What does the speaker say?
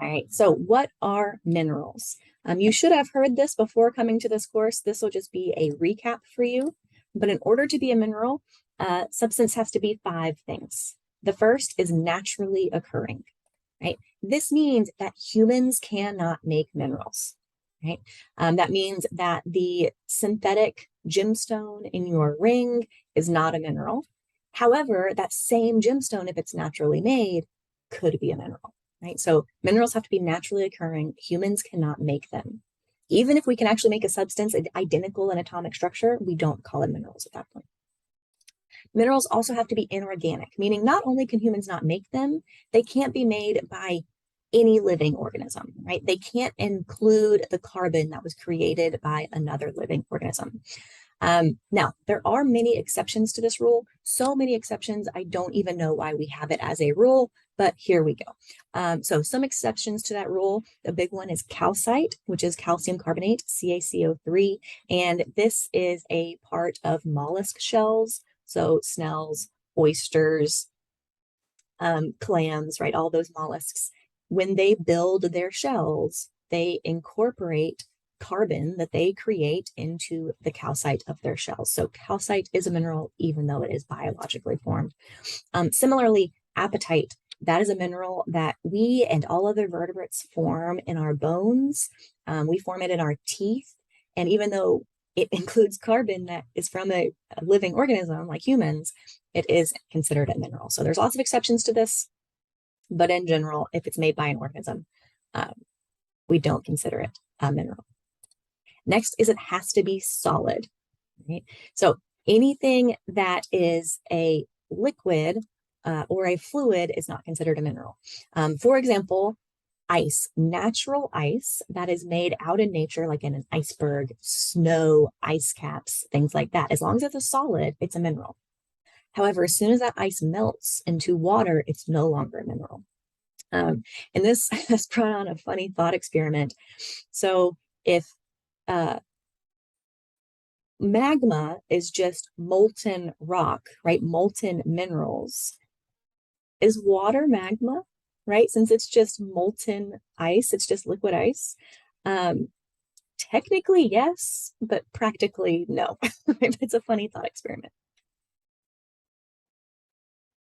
All right, so what are minerals? You should have heard this before coming to this course. This will just be a recap for you. But in order to be a mineral, substance has to be five things. The first is naturally occurring, right? This means that humans cannot make minerals, right? That means that the synthetic gemstone in your ring is not a mineral. However, that same gemstone, if it's naturally made, could be a mineral, right? So minerals have to be naturally occurring. Humans cannot make them. Even if we can actually make a substance identical in atomic structure, we don't call it minerals at that point. Minerals also have to be inorganic, meaning not only can humans not make them, they can't be made by any living organism, right? They can't include the carbon that was created by another living organism. Now, there are many exceptions to this rule. So many exceptions, I don't even know why we have it as a rule, but here we go. So some exceptions to that rule, the big one is calcite, which is calcium carbonate, CaCO3, and this is a part of mollusk shells, so snails, oysters, clams, right? All those mollusks. When they build their shells, they incorporate carbon that they create into the calcite of their shells. So calcite is a mineral, even though it is biologically formed. Similarly, apatite, that is a mineral that we and all other vertebrates form in our bones. We form it in our teeth. And even though it includes carbon that is from a living organism like humans, it is considered a mineral. So there's lots of exceptions to this, but in general, if it's made by an organism, we don't consider it a mineral. Next is it has to be solid, right? So anything that is a liquid or a fluid is not considered a mineral. For example, ice, natural ice that is made out in nature, like in an iceberg, snow, ice caps, things like that. As long as it's a solid, it's a mineral. However, as soon as that ice melts into water, it's no longer a mineral. And this has brought on a funny thought experiment. So if magma is just molten rock, right? Molten minerals. Is water magma, right? Since it's just molten ice, it's just liquid ice. Technically, yes, but practically, no. It's a funny thought experiment.